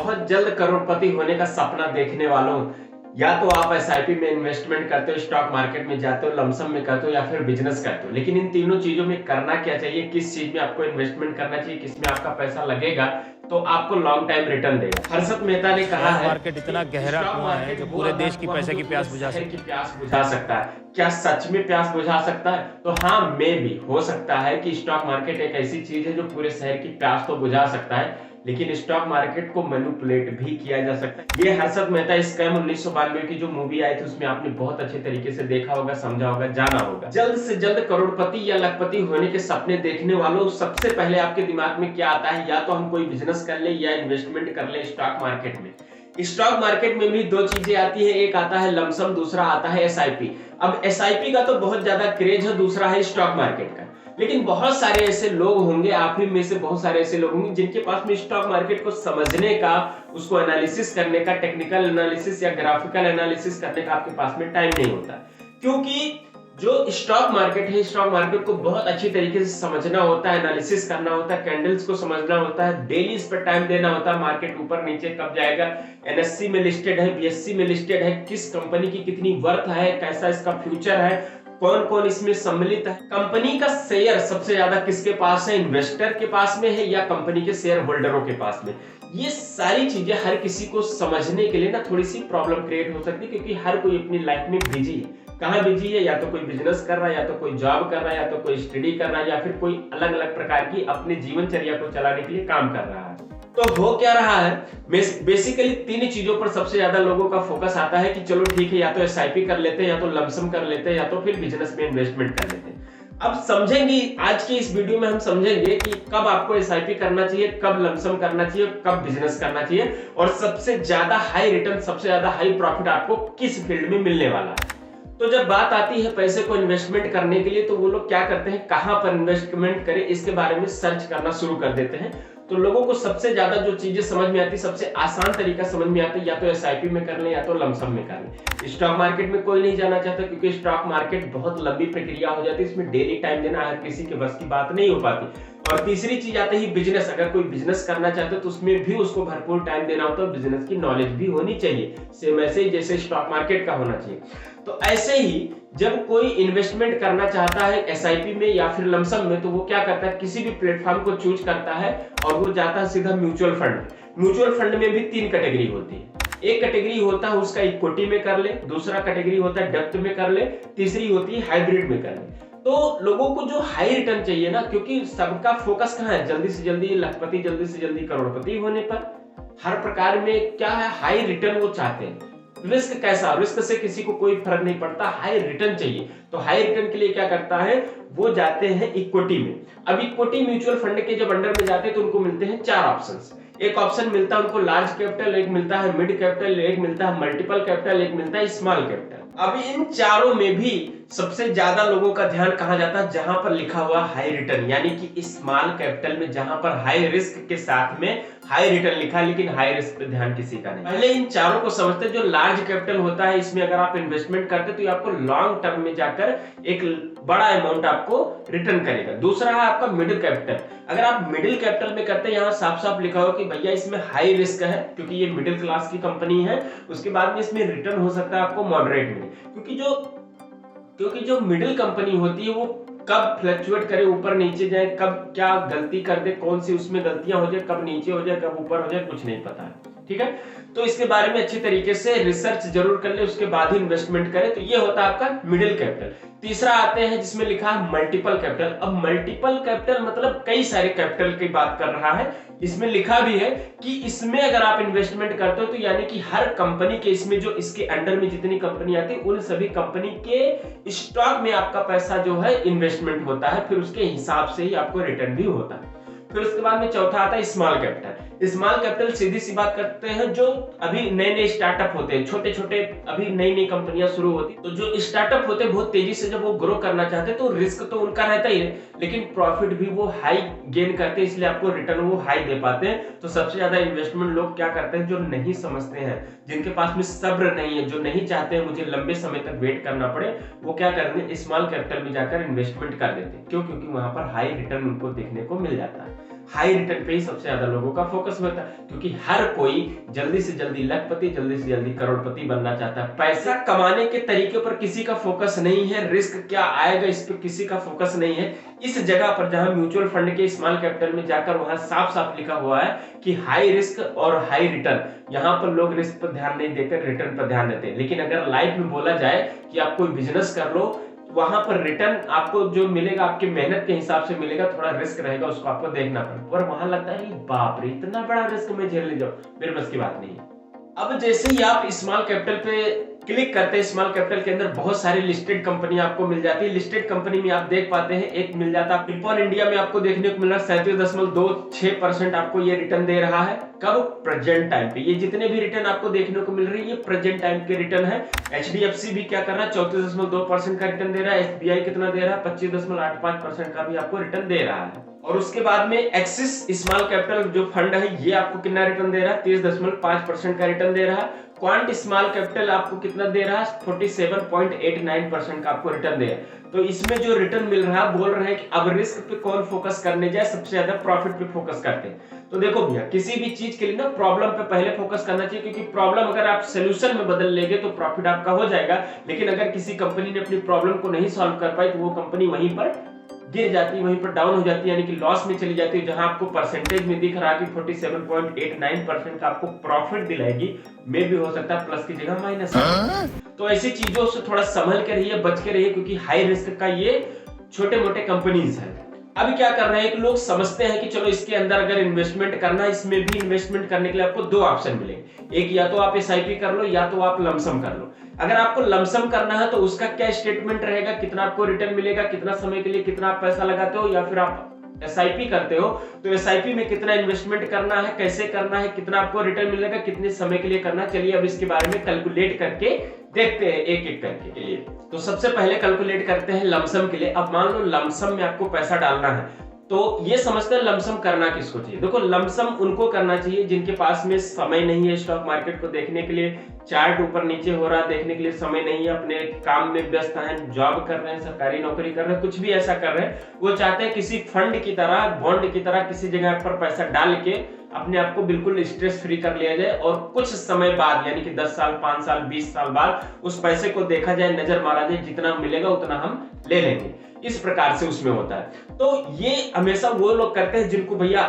बहुत जल्द करोड़पति होने का सपना देखने वालों, या तो आप एसआईपी में इन्वेस्टमेंट करते हो, स्टॉक मार्केट में जाते हो, लमसम में करते हो या फिर बिजनेस करते हो। लेकिन इन तीनों चीजों में करना क्या चाहिए, किस चीज में आपको इन्वेस्टमेंट करना चाहिए, किसमें आपका पैसा लगेगा तो आपको लॉन्ग टाइम रिटर्न देगा। हर्षद मेहता ने कहा है मार्केट इतना गहरा कुआं है जो पूरे देश की पैसे की प्यास बुझा सकता है। क्या सच में प्यास बुझा सकता है? तो हाँ, मे भी हो सकता है कि स्टॉक मार्केट एक ऐसी चीज है जो पूरे शहर की प्यास तो बुझा सकता है, लेकिन स्टॉक मार्केट को मैनिपुलेट भी किया जा सकता है। ये हर्षद मेहता स्कैम 1992 की जो मूवी आई थी उसमें आपने बहुत अच्छे तरीके से देखा होगा, समझा होगा, जाना होगा। जल्द से जल्द करोड़पति या लखपति होने के सपने देखने वालों, सबसे पहले आपके दिमाग में क्या आता है? या तो हम कोई बिजनेस कर ले या इन्वेस्टमेंट कर ले स्टॉक मार्केट में। स्टॉक मार्केट में भी दो चीजें आती है, एक आता है लमसम, दूसरा आता है एसआईपी। अब एसआईपी का तो बहुत ज्यादा क्रेज है, दूसरा है स्टॉक मार्केट का। लेकिन बहुत सारे ऐसे लोग होंगे, आप ही में से बहुत सारे ऐसे लोग होंगे जिनके पास में स्टॉक मार्केट को समझने का, उसको एनालिसिस करने का, टेक्निकल एनालिसिस या ग्राफिकल एनालिसिस करने का आपके पास में टाइम नहीं होता। क्योंकि जो स्टॉक मार्केट है, स्टॉक मार्केट को बहुत अच्छी तरीके से समझना होता है, एनालिसिस करना होता है, कैंडल्स को समझना होता है, डेली इस पर टाइम देना होता है, मार्केट ऊपर नीचे कब जाएगा, एनएससी में लिस्टेड है, बीएससी में लिस्टेड है, किस कंपनी की कितनी वर्थ है, कैसा इसका फ्यूचर है, कौन कौन इसमें सम्मिलित है, कंपनी का शेयर सबसे ज्यादा किसके पास है, इन्वेस्टर के पास में है या कंपनी के शेयर होल्डरों के पास में। ये सारी चीजें हर किसी को समझने के लिए ना थोड़ी सी प्रॉब्लम क्रिएट हो सकती है, क्योंकि हर कोई अपनी लाइफ में बिजी है। कहाँ बिजी है? या तो कोई बिजनेस कर रहा है, या तो कोई जॉब कर रहा है, या तो कोई स्टडी कर रहा है, या फिर कोई अलग अलग प्रकार की अपने जीवनचर्या को चलाने के लिए काम कर रहा है। तो हो क्या रहा है, बेसिकली तीन चीजों पर सबसे ज्यादा लोगों का फोकस आता है कि चलो ठीक है, या तो एसआईपी कर लेते हैं, या तो लमसम कर लेते हैं, या तो फिर बिजनेस में इन्वेस्टमेंट कर लेते हैं। अब समझेंगे आज की इस वीडियो में, हम समझेंगे कि कब आपको एसआईपी करना चाहिए, कब लमसम करना चाहिए, कब बिजनेस करना चाहिए, और सबसे ज्यादा हाई रिटर्न, सबसे ज्यादा हाई प्रॉफिट आपको किस फील्ड में मिलने वाला है। तो जब बात आती है पैसे को इन्वेस्टमेंट करने के लिए, तो वो लोग क्या करते हैं, कहां पर इन्वेस्टमेंट करें इसके बारे में सर्च करना शुरू कर देते हैं। तो लोगों को सबसे ज्यादा जो चीजें समझ में आती, सबसे आसान तरीका समझ में आता है, या तो एसआईपी में कर लें या तो लमसम में कर लें। स्टॉक मार्केट में कोई नहीं जाना चाहता, क्योंकि स्टॉक मार्केट बहुत लंबी प्रक्रिया हो जाती है, इसमें डेली टाइम देना हर किसी के बस की बात नहीं हो पाती। और तीसरी चीज आती है बिजनेस। अगर कोई बिजनेस करना चाहते हो तो उसमें भी उसको भरपूर टाइम देना होता है, बिजनेस की नॉलेज भी होनी चाहिए, सेम ऐसे ही जैसे स्टॉक मार्केट का होना चाहिए। तो ऐसे ही जब कोई इन्वेस्टमेंट करना चाहता है एसआईपी में या फिर लमसम में, तो वो क्या करता है, किसी भी प्लेटफॉर्म को चूज करता है और वो जाता है सीधा म्यूचुअल फंड। म्यूचुअल फंड में भी तीन कैटेगरी होती है। एक कैटेगरी होता है उसका इक्विटी में कर ले, दूसरा कैटेगरी होता है डेब्ट में कर ले, तीसरी होती है हाइब्रिड में कर ले। तो लोगों को जो हाई रिटर्न चाहिए ना, क्योंकि सबका फोकस कहाँ है, जल्दी से जल्दी लखपति, जल्दी से जल्दी करोड़पति होने पर। हर प्रकार में क्या है, हाई रिटर्न वो चाहते हैं। रिस्क कैसा, रिस्क से किसी को कोई फर्क नहीं पड़ता, हाई रिटर्न चाहिए। तो हाई रिटर्न के लिए क्या करता है, वो जाते हैं इक्विटी में। अब इक्विटी म्यूचुअल फंड के जब अंडर में जाते हैं तो उनको मिलते हैं चार ऑप्शंस। एक ऑप्शन मिलता है उनको लार्ज कैपिटल, एक मिलता है मिड कैपिटल, एक मिलता है मल्टीपल कैपिटल, एक मिलता है स्मॉल कैपिटल। अब इन चारों में भी सबसे ज्यादा लोगों का ध्यान कहां जाता है, जहां पर लिखा हुआ हाई रिटर्न, यानी कि स्मॉल कैपिटल में, जहां पर हाई रिस्क के साथ में हाई रिटर्न लिखा है, लेकिन हाई रिस्क पे ध्यान किसी का नहीं। पहले इन चारों को समझते। जो लार्ज कैपिटल होता है, इसमें अगर आप इन्वेस्टमेंट करते तो ये आपको लॉन्ग टर्म में जाकर एक बड़ा अमाउंट आपको रिटर्न करेगा। दूसरा है आपका मिडिल कैपिटल। अगर आप मिडिल कैपिटल में करते हैं, यहाँ साफ साफ लिखा हो कि भैया इसमें हाई रिस्क है, क्योंकि ये मिडिल क्लास की कंपनी है। उसके बाद में इसमें रिटर्न हो सकता है आपको मॉडरेट में, क्योंकि जो मिडिल कंपनी होती है वो कब फ्लक्चुएट करे, ऊपर नीचे जाए, कब क्या गलती कर दे, कौन सी उसमें गलतियां हो जाए, कब नीचे हो जाए, कब ऊपर हो जाए, कुछ नहीं पता है। ठीक है, तो इसके बारे में अच्छी तरीके से रिसर्च जरूर कर ले, उसके बाद ही इन्वेस्टमेंट करें। तो ये होता है आपका मिडिल कैपिटल। तीसरा आते हैं जिसमें लिखा है मल्टीपल कैपिटल। अब मल्टीपल कैपिटल मतलब कई सारे कैपिटल की बात कर रहा है। इसमें लिखा भी है कि इसमें अगर आप इन्वेस्टमेंट करते हो तो यानी कि हर कंपनी के, इसमें जो इसके अंडर में जितनी कंपनी आती है उन सभी कंपनी के स्टॉक में आपका पैसा जो है इन्वेस्टमेंट होता है, फिर उसके हिसाब से ही आपको रिटर्न भी होता है। फिर उसके बाद में चौथा आता है स्मॉल कैपिटल। स्मॉल कैपिटल सीधी सी बात करते हैं जो अभी नए नए स्टार्टअप होते हैं, छोटे छोटे अभी नई नई कंपनियां शुरू होती, तो जो स्टार्टअप होते हैं बहुत तेजी से जब वो ग्रो करना चाहते हैं तो रिस्क तो उनका रहता ही है, लेकिन प्रॉफिट भी वो हाई गेन करते हैं, इसलिए आपको रिटर्न वो हाई दे पाते हैं। तो सबसे ज्यादा इन्वेस्टमेंट लोग क्या करते हैं, जो नहीं समझते हैं, जिनके पास में सब्र नहीं है, जो नहीं चाहते हैं मुझे लंबे समय तक वेट करना पड़े, वो क्या करते हैं, स्मॉल कैपिटल में जाकर इन्वेस्टमेंट कर देते हैं। क्यों? क्योंकि वहां पर हाई रिटर्न उनको देखने को मिल जाता है। हाई रिटर्न पे ही सबसे ज्यादा लोगों का फोकस होता है, क्योंकि हर कोई जल्दी से जल्दी लखपति, जल्दी से जल्दी करोड़पति बनना चाहता है। पैसा कमाने के तरीके पर किसी का फोकस नहीं है, रिस्क क्या आएगा इस पर किसी का फोकस नहीं है। इस जगह पर जहां म्यूचुअल फंड के स्मॉल कैपिटल में जाकर वहां साफ साफ लिखा हुआ है कि हाई रिस्क और हाई रिटर्न, यहाँ पर लोग रिस्क पर ध्यान नहीं देकर रिटर्न पर ध्यान देते हैं। लेकिन अगर लाइफ में बोला जाए कि आप कोई बिजनेस कर लो, वहां पर रिटर्न आपको जो मिलेगा आपकी मेहनत के हिसाब से मिलेगा, थोड़ा रिस्क रहेगा, उसको आपको देखना पड़ेगा। और वहां लगता है बाप रे इतना बड़ा रिस्क मैं झेल ले जाऊं, मेरे बस की बात नहीं है। अब जैसे ही आप स्मॉल कैपिटल पे क्लिक करते हैं, स्मॉल कैपिटल के अंदर बहुत सारी लिस्टेड कंपनी आपको मिल जाती है। लिस्टेड कंपनी में आप देख पाते हैं, एक मिल जाता है निप्पॉन इंडिया में, आपको देखने को मिल रहा है 37.26% आपको ये रिटर्न दे रहा है। कब? प्रेजेंट टाइम पे। ये जितने भी रिटर्न आपको देखने को मिल रही है ये प्रेजेंट टाइम के रिटर्न है। HDFC भी क्या कर रहा है, 34.2% का रिटर्न दे रहा है। SBI कितना दे रहा है, 25.85% का भी आपको रिटर्न दे रहा है। और उसके बाद में एक्सिस स्मॉल कैपिटल जो फंड है ये आपको कितना रिटर्न दे रहा है, 30.5% का रिटर्न दे रहा है। क्वांट स्मॉल कैपिटल आपको कितना दे रहा है, 47.89% का आपको रिटर्न दे रहा है। तो इसमें जो रिटर्न मिल रहा है, बोल रहे हैं कि अब रिस्क पे कौन फोकस करने जाए, सबसे ज्यादा प्रॉफिट पे फोकस करते हैं। तो देखो भैया, किसी भी चीज के लिए ना प्रॉब्लम पे पहले फोकस करना चाहिए, क्योंकि प्रॉब्लम अगर आप सोल्यूशन में बदल लेंगे तो प्रॉफिट आपका हो जाएगा। लेकिन अगर किसी कंपनी ने अपनी प्रॉब्लम को नहीं सॉल्व कर पाई तो वो कंपनी वहीं पर गिर जाती है, वहीं पर डाउन हो जाती है, यानी कि लॉस में चली जाती है। जहां आपको परसेंटेज में दिख रहा है कि 47.89% का आपको प्रॉफिट दिलाएगी, में भी हो सकता है प्लस की जगह माइनस। तो ऐसी चीजों से थोड़ा संभल के रहिए, बच के रहिए, क्योंकि हाई रिस्क का ये छोटे मोटे कंपनीज है। अभी क्या कर रहे हैं कि लोग समझते हैं कि चलो इसके अंदर अगर इन्वेस्टमेंट करना है, इसमें भी इन्वेस्टमेंट करने के लिए आपको दो ऑप्शन मिलेंगे, एक या तो आप SIP कर लो या तो आप लमसम कर लो। अगर आपको लमसम करना है तो उसका क्या स्टेटमेंट रहेगा, कितना आपको रिटर्न मिलेगा, कितना समय के लिए कितना आप पैसा लगाते हो, या फिर आप SIP करते हो तो SIP में कितना इन्वेस्टमेंट करना है, कैसे करना है, कितना आपको रिटर्न मिलेगा, कितने समय के लिए करना है। चलिए अब इसके बारे में कैलकुलेट करके देखते हैं एक एक करके के लिए। तो सबसे पहले कैलकुलेट करते हैं लमसम के लिए। अब मान लो लमसम में आपको पैसा डालना है, तो ये समझते हैं लमसम करना किसको चाहिए। देखो लमसम उनको करना चाहिए जिनके पास में समय नहीं है स्टॉक मार्केट को देखने के लिए, चार्ट ऊपर नीचे हो रहा है देखने के लिए समय नहीं है, अपने काम में व्यस्त हैं, जॉब कर रहे हैं, सरकारी नौकरी कर रहे हैं, कुछ भी ऐसा कर रहे हैं, वो चाहते हैं किसी फंड की तरह, बॉन्ड की तरह किसी जगह पर पैसा डाल के अपने आप को बिल्कुल स्ट्रेस फ्री कर लिया जाए, और कुछ समय बाद यानी कि 10 साल 5 साल 20 साल बाद उस पैसे को देखा जाए, नजर मारा जाए, जितना मिलेगा उतना हम ले लेंगे। इस प्रकार से उसमें होता है। तो ये हमेशा वो लोग करते हैं जिनको भैया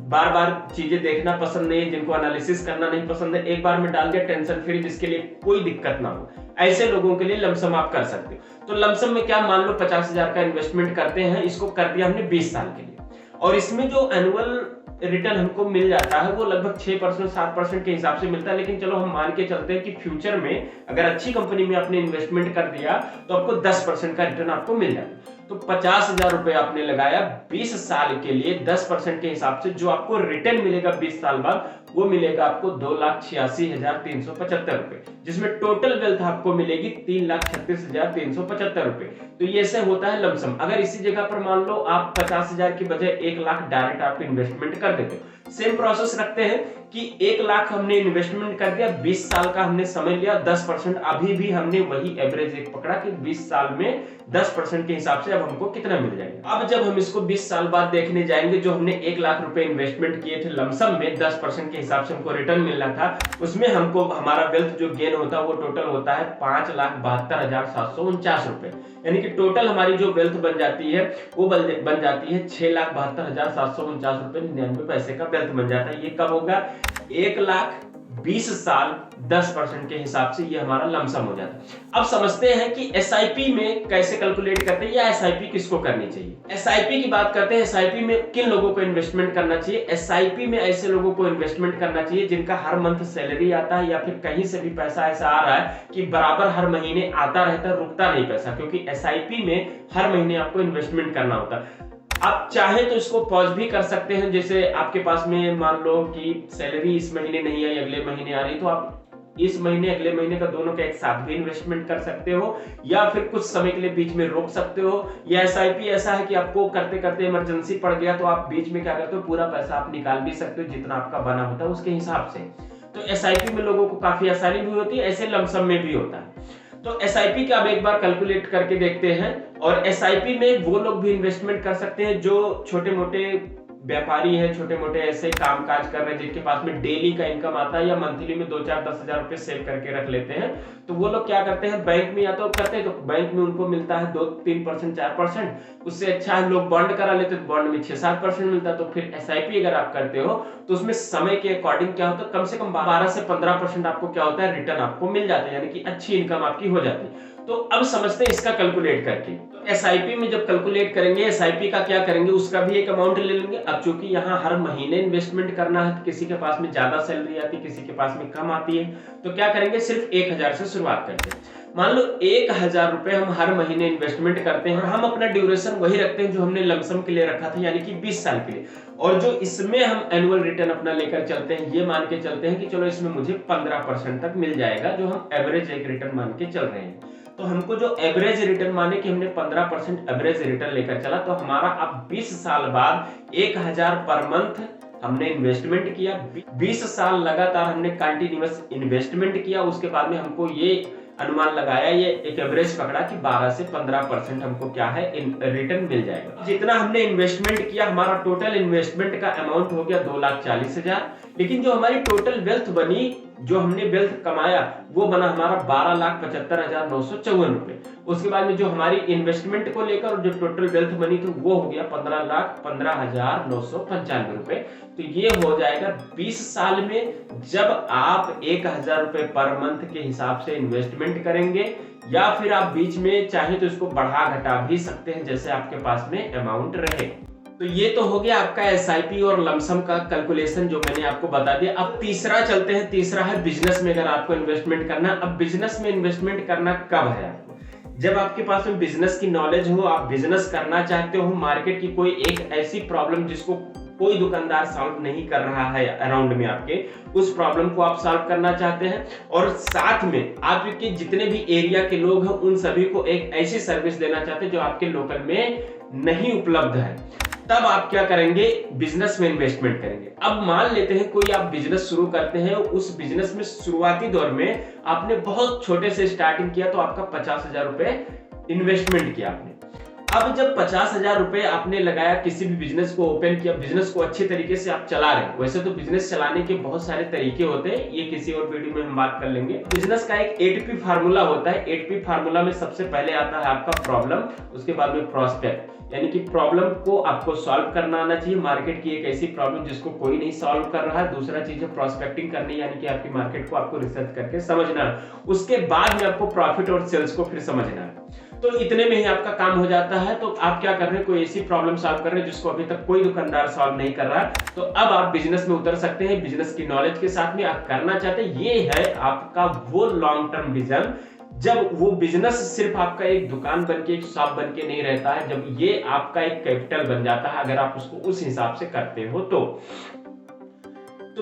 बार बार चीजें देखना पसंद नहीं है, जिनको एनालिसिस करना नहीं पसंद है, एक बार में डाल दिया टेंशन फ्री, जिसके लिए कोई दिक्कत ना हो, ऐसे लोगों के लिए लमसम आप कर सकते हो। तो लमसम में क्या, मान लो 50,000 का इन्वेस्टमेंट करते हैं, इसको कर दिया हमने 20 साल के लिए, और इसमें जो एनुअल रिटर्न हमको मिल जाता है वो लगभग 6% 7% के हिसाब से मिलता है। लेकिन चलो हम मान के चलते हैं कि फ्यूचर में अगर अच्छी कंपनी में आपने इन्वेस्टमेंट कर दिया तो आपको 10% का रिटर्न आपको मिल जाता है। तो 50,000 रुपए आपने लगाया 20 साल के लिए, 10% के हिसाब से जो आपको रिटर्न मिलेगा 20 साल बाद वो मिलेगा आपको 2,86,375 रुपए, जिसमें टोटल वेल्थ आपको मिलेगी 3,36,375 रुपए। तो ये ऐसे होता है लमसम। अगर इसी जगह पर मान लो आप 50,000 की बजाय 1 लाख डायरेक्ट आप इन्वेस्टमेंट कर देते हो, सेम प्रोसेस रखते हैं कि 1 लाख हमने इन्वेस्टमेंट कर दिया, 20 साल का हमने समय लिया, 10% अभी भी हमने वही एवरेज एक पकड़ा कि 20 साल में 10% के हिसाब से अब हमको कितना मिल जाएगा। अब जब हम इसको 20 साल बाद देखने जाएंगे, जो हमने 1 लाख रुपए इन्वेस्टमेंट किए थे लमसम में, 10% के हिसाब से हमको रिटर्न मिलना था, उसमें हमको हमारा वेल्थ जो गेन होता है वो टोटल होता है 5,72,749 रुपए। यानी कि टोटल हमारी जो वेल्थ बन जाती है वो बन जाती है 6,72,749 रुपए 99 पैसे का वेल्थ बन जाता है। ये कब होगा, 1,20 साल 10% के हिसाब से ये हमारा लमसम हो जाता है। अब समझते हैं कि SIP में कैसे कैलकुलेट करते हैं, या SIP किसको करनी चाहिए। SIP की बात करते हैं, SIP में किन लोगों को इन्वेस्टमेंट करना चाहिए। SIP में ऐसे लोगों को इन्वेस्टमेंट करना चाहिए जिनका हर मंथ सैलरी आता है, या फिर कहीं से भी पैसा ऐसा आ रहा है कि बराबर हर महीने आता रहता है, रुकता नहीं पैसा, क्योंकि SIP में हर महीने आपको इन्वेस्टमेंट करना होता है। आप चाहे तो इसको पॉज भी कर सकते हैं, जैसे आपके पास में मान लो कि सैलरी इस महीने नहीं आई, अगले महीने आ रही, तो आप इस महीने अगले महीने का दोनों का एक साथ भी इन्वेस्टमेंट कर सकते हो, या फिर कुछ समय के लिए बीच में रोक सकते हो। या SIP ऐसा है कि आपको करते करते इमरजेंसी पड़ गया तो आप बीच में क्या करते हो, पूरा पैसा आप निकाल भी सकते हो जितना आपका बना होता है उसके हिसाब से। तो SIP में लोगों को काफी आसानी भी होती है, ऐसे लमसम में भी होता है। तो SIP का अब एक बार कैलकुलेट करके देखते हैं, और SIP में वो लोग भी इन्वेस्टमेंट कर सकते हैं जो छोटे मोटे व्यापारी हैं, छोटे मोटे ऐसे कामकाज कर रहे हैं जिनके पास में डेली का इनकम आता है या मंथली में 2-4-10 हज़ार रुपए सेव करके रख लेते हैं, तो वो लोग क्या करते हैं, बैंक में या तो करते हैं तो बैंक में उनको मिलता है 2-3%, 4%। उससे अच्छा है लोग बॉन्ड करा लेते हैं तो बॉन्ड में 6-7% मिलता है। तो फिर एसआईपी अगर आप करते हो तो उसमें समय के अकॉर्डिंग क्या होता है, कम से कम 12 से 15% आपको क्या होता है, रिटर्न आपको मिल जाता है, यानी कि अच्छी इनकम आपकी हो जाती है। तो अब समझते हैं इसका कैलकुलेट करके। तो एसआईपी में जब कैलकुलेट करेंगे, एसआईपी का क्या करेंगे, उसका भी एक अमाउंट ले लेंगे। अब चूंकि यहाँ हर महीने इन्वेस्टमेंट करना है, किसी के पास में ज्यादा सैलरी आती है, किसी के पास में कम आती है, तो क्या करेंगे, सिर्फ 1000 से शुरुआत करते हैं। मान लो 1000 रुपए हम हर महीने इन्वेस्टमेंट करते हैं, हम अपना ड्यूरेशन वही रखते हैं जो हमने लमसम के लिए रखा था, यानी कि 20 साल के लिए। और जो इसमें हम एनुअल रिटर्न अपना लेकर चलते हैं, ये मान के चलते हैं कि चलो इसमें मुझे 15% तक मिल जाएगा, जो हम एवरेज एक रिटर्न मान के चल रहे हैं। तो हमको जो एवरेज रिटर्न माने कि हमने 15% एवरेज रिटर्न लेकर चला, तो हमारा अब 20 साल बाद 1000 पर मंथ हमने इन्वेस्टमेंट किया। 20 साल लगातार हमने कंटिन्यूअस इन्वेस्टमेंट किया। उसके बाद में हमको ये अनुमान लगाया, ये एक एवरेज पकड़ा कि 12 से 15% हमको क्या है, रिटर्न मिल जाएगा। जितना हमने इन्वेस्टमेंट किया, हमारा टोटल इन्वेस्टमेंट का अमाउंट हो गया 2,40,000। लेकिन जो हमारी टोटल वेल्थ बनी, जो हमने वेल्थ कमाया, वो बना हमारा 12,75,954 रुपए। उसके बाद में जो हमारी इन्वेस्टमेंट को लेकर जो टोटल वेल्थ बनी थी, वो हो गया 15,15,995 रुपए। तो ये हो जाएगा 20 साल में, जब आप 1000 रुपए पर मंथ के हिसाब से इन्वेस्टमेंट करेंगे, या फिर आप बीच में चाहे तो इसको बढ़ा घटा भी सकते हैं, जैसे आपके पास में अमाउंट रहे। तो ये तो हो गया आपका एसआईपी और लमसम का कैलकुलेशन जो मैंने आपको बता दिया। अब तीसरा चलते हैं। तीसरा है बिजनेस में अगर आपको इन्वेस्टमेंट करना। अब बिजनेस में इन्वेस्टमेंट करना कब है आपको, जब आपके पास में बिजनेस की नॉलेज हो, आप बिजनेस करना चाहते हो, मार्केट की कोई एक ऐसी प्रॉब्लम जिसको कोई दुकानदार सॉल्व नहीं कर रहा है अराउंड में आपके, उस प्रॉब्लम को आप सॉल्व करना चाहते हैं, और साथ में आपके जितने भी एरिया के लोग हैं उन सभी को एक ऐसी सर्विस देना चाहते हैं जो आपके लोकल में नहीं उपलब्ध है, तब आप क्या करेंगे, बिजनेस में इन्वेस्टमेंट करेंगे। अब मान लेते हैं कोई आप बिजनेस शुरू करते हैं, उस बिजनेस में शुरुआती दौर में आपने बहुत छोटे से स्टार्टिंग किया, तो आपका 50,000 रुपए इन्वेस्टमेंट किया आपने। अब जब 50,000 रुपए आपने लगाया, किसी भी बिजनेस को ओपन किया, बिजनेस को अच्छे तरीके से आप चला रहे हैं। वैसे तो बिजनेस चलाने के बहुत सारे तरीके होते हैं, ये किसी और वीडियो में हम बात कर लेंगे। बिजनेस का एक 8P फार्मूला होता है। 8P फार्मूला में सबसे पहले आता है आपका प्रॉब्लम, उसके बाद में प्रोस्पेक्ट, यानी कि प्रॉब्लम को आपको सॉल्व करना आना चाहिए। मार्केट की एक ऐसी प्रॉब्लम जिसको कोई नहीं सॉल्व कर रहा है। दूसरा चीज है प्रोस्पेक्टिंग करनी, यानी कि आपकी मार्केट को आपको रिसर्च करके समझना। उसके बाद में आपको प्रॉफिट और सेल्स को फिर समझना है। तो इतने में ही आपका काम हो जाता है। तो आप क्या कर रहे हैं, कोई ऐसी प्रॉब्लम सॉल्व कर रहे हैं जिसको अभी तक कोई दुकानदार सॉल्व नहीं कर रहा है, तो अब आप बिजनेस में उतर सकते हैं। बिजनेस की नॉलेज के साथ में आप करना चाहते हैं। ये है आपका वो लॉन्ग टर्म विजन, जब वो बिजनेस सिर्फ आपका एक दुकान बन के, एक शॉप बन के नहीं रहता है, जब ये आपका एक कैपिटल बन जाता है, अगर आप उसको उस हिसाब से करते हो तो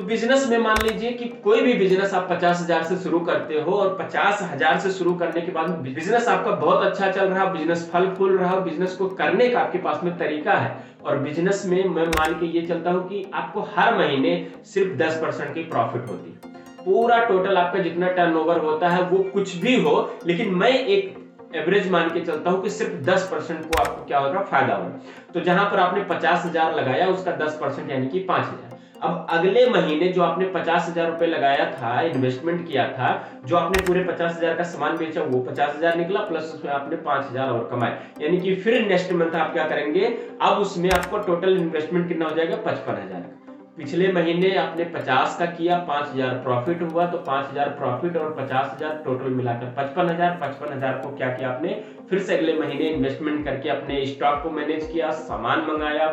बिजनेस में मान लीजिए कि कोई भी बिजनेस आप 50,000 से शुरू करते हो, और 50,000 से शुरू करने के बाद बिजनेस आपका बहुत अच्छा चल रहा है, बिजनेस फल फूल रहा है, बिजनेस को करने का आपके पास में तरीका है, और बिजनेस में मैं मान के ये चलता हूं कि आपको हर महीने सिर्फ 10% की प्रॉफिट होती है। पूरा टोटल आपका जितना टर्नओवर होता है वो कुछ भी हो, लेकिन मैं एक एवरेज मान के चलता हूं कि सिर्फ 10% को आपको क्या होगा, फायदा होगा। तो जहां पर आपने 50,000 लगाया, उसका 10% यानी कि 5,000। अब अगले महीने जो आपने 50,000 रुपए लगाया था, इन्वेस्टमेंट किया था, जो आपने पूरे 50,000 का सामान बेचा, वो 50,000 निकला, प्लस उसमें आपने 5,000 और कमाए, यानी कि फिर नेक्स्ट मंथ आप क्या करेंगे, अब उसमें आपको टोटल इन्वेस्टमेंट कितना हो जाएगा, 55,000 का। पिछले महीने आपने 50 का किया, 5,000 प्रॉफिट हुआ, तो 5,000 प्रॉफिट और 50,000 टोटल मिलाकर 55,000। 55,000 को क्या किया आपने, फिर से अगले महीने इन्वेस्टमेंट करके अपने स्टॉक को मैनेज किया, सामान मंगाया,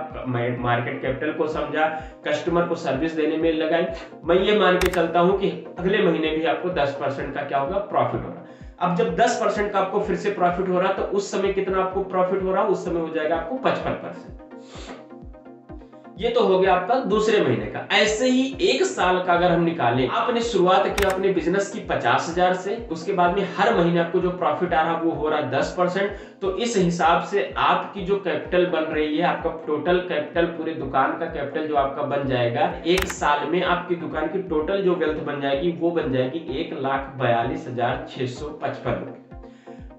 मार्केट कैपिटल को समझा, कस्टमर को सर्विस देने में लगाई। मैं ये मान के चलता हूं कि अगले महीने भी आपको 10% का क्या होगा, प्रॉफिट होगा। अब जब 10% का आपको फिर से प्रॉफिट हो रहा, तो उस समय कितना आपको प्रॉफिट हो रहा, उस समय हो जाएगा आपको 55%। ये तो हो गया आपका दूसरे महीने का। ऐसे ही एक साल का अगर हम निकालें, आपने शुरुआत की अपने बिजनेस की 50,000 से, उसके बाद में हर महीने आपको जो प्रॉफिट आ रहा वो हो रहा 10%। तो इस हिसाब से आपकी जो कैपिटल बन रही है, आपका टोटल कैपिटल, पूरे दुकान का कैपिटल जो आपका बन जाएगा, एक साल में आपकी दुकान की टोटल जो वेल्थ बन जाएगी वो बन जाएगी 1,42,655 रुपए।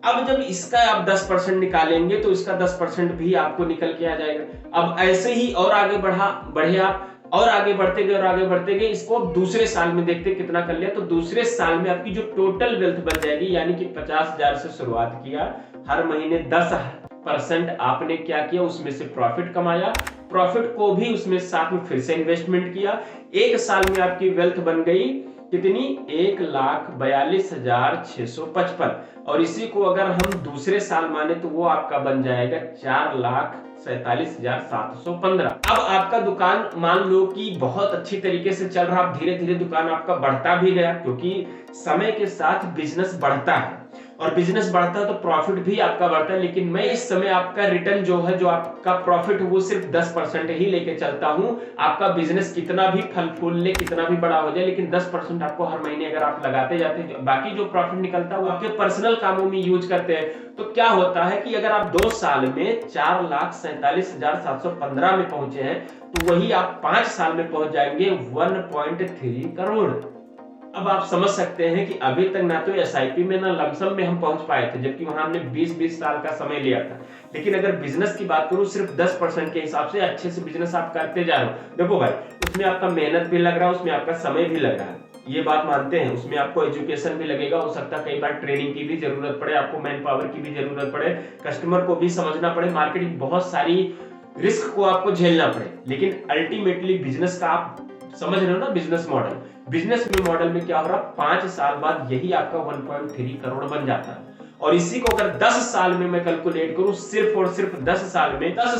अब जब इसका आप 10% निकालेंगे तो इसका 10% भी आपको निकल के आ जाएगा। अब ऐसे ही और आगे बढ़े आप, और आगे बढ़ते गए इसको अब दूसरे साल में देखते कितना कर लिया। तो दूसरे साल में आपकी जो टोटल वेल्थ बन जाएगी, यानी कि 50,000 से शुरुआत किया, हर महीने 10% आपने क्या किया, उसमें से प्रॉफिट कमाया, प्रॉफिट को भी उसमें साथ में फिर से इन्वेस्टमेंट किया। एक साल में आपकी वेल्थ बन गई कितनी, 1,42,655। और इसी को अगर हम दूसरे साल माने तो वो आपका बन जाएगा 4,47,715। अब आपका दुकान मान लो कि बहुत अच्छी तरीके से चल रहा, धीरे धीरे दुकान आपका बढ़ता भी गया, क्योंकि समय के साथ बिजनेस बढ़ता है और बिजनेस बढ़ता है तो प्रॉफिट भी आपका बढ़ता है। लेकिन मैं इस समय आपका रिटर्न जो है, जो आपका प्रॉफिट है, वो सिर्फ 10% ही लेके चलता हूं। आपका बिजनेस कितना भी फल फूल ले, कितना भी बड़ा हो जाए, लेकिन 10% आपको हर महीने अगर आप लगाते जाते हैं, बाकी जो प्रॉफिट निकलता है वो आपके पर्सनल कामों में यूज करते हैं। तो क्या होता है कि अगर आप 2 साल में 4,47,715 में पहुंचे हैं, तो वही आप 5 साल में पहुंच जाएंगे 1.3 करोड़। अब आप समझ सकते हैं कि अभी तक ना तो एसआईपी में ना लमसम में हम पहुंच पाए थे, जबकि वहां हमने 20-20 साल का समय लिया था। लेकिन अगर बिजनेस की बात करूं, सिर्फ 10% के हिसाब से अच्छे से बिजनेस आप करते जा रहे हो। देखो भाई, उसमें आपका मेहनत भी लग रहा है, उसमें आपका समय भी लग रहा है, ये बात मानते हैं। उसमें आपको एजुकेशन भी लगेगा, हो सकता है कई बार ट्रेनिंग की भी जरूरत पड़े, आपको मैन पावर की भी जरूरत पड़े, कस्टमर को भी समझना पड़े, मार्केटिंग, बहुत सारी रिस्क को आपको झेलना पड़े। लेकिन अल्टीमेटली बिजनेस का आप समझ रहे हो ना, बिजनेस मॉडल में क्या हो रहा, 5 साल बाद यही आपका 1.3 करोड़ बन जाता है। और इसी को अगर 10 साल में मैं कैलकुलेट करूं, सिर्फ और सिर्फ 10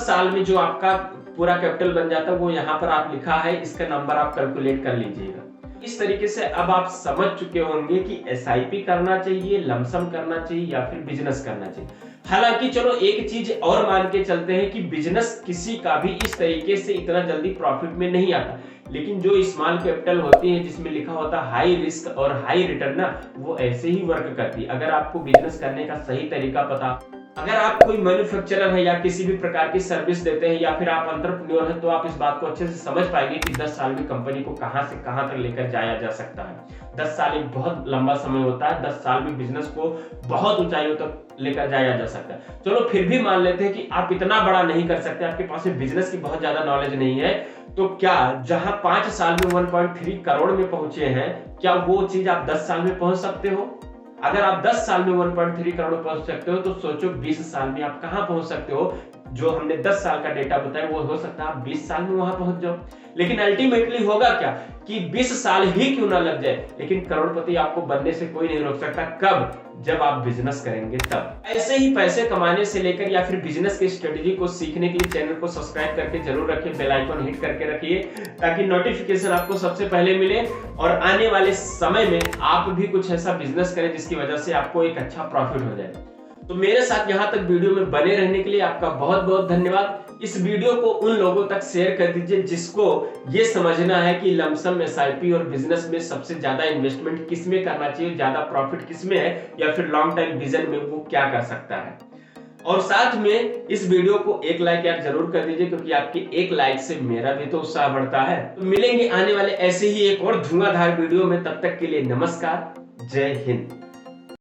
साल में जो आपका पूरा कैपिटल बन जाता है, वो यहाँ पर आप लिखा है, इसका नंबर आप कैलकुलेट कर लीजिएगा। इस तरीके से अब आप समझ चुके होंगे कि एसआईपी करना चाहिए, लमसम करना चाहिए, या फिर बिजनेस करना चाहिए। हालांकि चलो एक चीज और मान के चलते हैं कि बिजनेस किसी का भी इस तरीके से इतना जल्दी प्रॉफिट में नहीं आता, लेकिन जो स्मॉल कैपिटल होती है जिसमें लिखा होता है हाई रिस्क और हाई रिटर्न ना, वो ऐसे ही वर्क करती है। अगर आपको बिजनेस करने का सही तरीका पता, अगर आप कोई मैन्युफैक्चरर है या किसी भी प्रकार की सर्विस देते हैं, या फिर आप एंटरप्रेन्योर हैं, तो आप इस बात को अच्छे से समझ पाएंगे कि 10 साल में कंपनी को कहां से कहां तक लेकर जाया जा सकता है। 10 साल एक बहुत लंबा समय होता है, 10 साल में बिजनेस को बहुत ऊंचाइयों तक लेकर जाया जा सकता है। चलो फिर भी मान लेते हैं कि आप इतना बड़ा नहीं कर सकते, आपके पास में बिजनेस की बहुत ज्यादा नॉलेज नहीं है, तो क्या जहां 5 साल में 1.3 करोड़ में पहुंचे हैं, क्या वो चीज आप 10 साल में पहुंच सकते हो? अगर आप 10 साल में 1.3 करोड़ पहुंच सकते हो, तो सोचो 20 साल में आप कहां पहुंच सकते हो। जो हमने 10 साल का डेटा बताया, वो हो सकता है आप 20 साल में वहां पहुंच जाओ। लेकिन अल्टीमेटली होगा क्या कि 20 साल ही क्यों ना लग जाए, लेकिन करोड़पति आपको बनने से कोई नहीं रोक सकता। कब? जब आप बिजनेस करेंगे तब। ऐसे ही पैसे कमाने से लेकर या फिर बिजनेस की स्ट्रेटेजी को सीखने के लिए चैनल को सब्सक्राइब करके जरूर रखिए, बेल आइकन हिट करके रखिए, ताकि नोटिफिकेशन आपको सबसे पहले मिले और आने वाले समय में आप भी कुछ ऐसा बिजनेस करें जिसकी वजह से आपको एक अच्छा प्रॉफिट हो जाए। तो मेरे साथ यहाँ तक वीडियो में बने रहने के लिए आपका बहुत बहुत धन्यवाद। इस वीडियो को उन लोगों तक शेयर कर दीजिए जिसको ये समझना है कि लमसम एसआईपी और बिजनेस में सबसे ज्यादा इन्वेस्टमेंट किसमें करना चाहिए, ज्यादा प्रॉफिट किसमें है, या फिर लॉन्ग टाइम विजन में वो क्या कर सकता है। और साथ में इस वीडियो को एक लाइक आप जरूर कर दीजिए, क्योंकि आपके एक लाइक से मेरा भी तो उत्साह बढ़ता है। तो मिलेंगे आने वाले ऐसे ही एक और धुआंधार वीडियो में, तब तक के लिए नमस्कार, जय हिंद।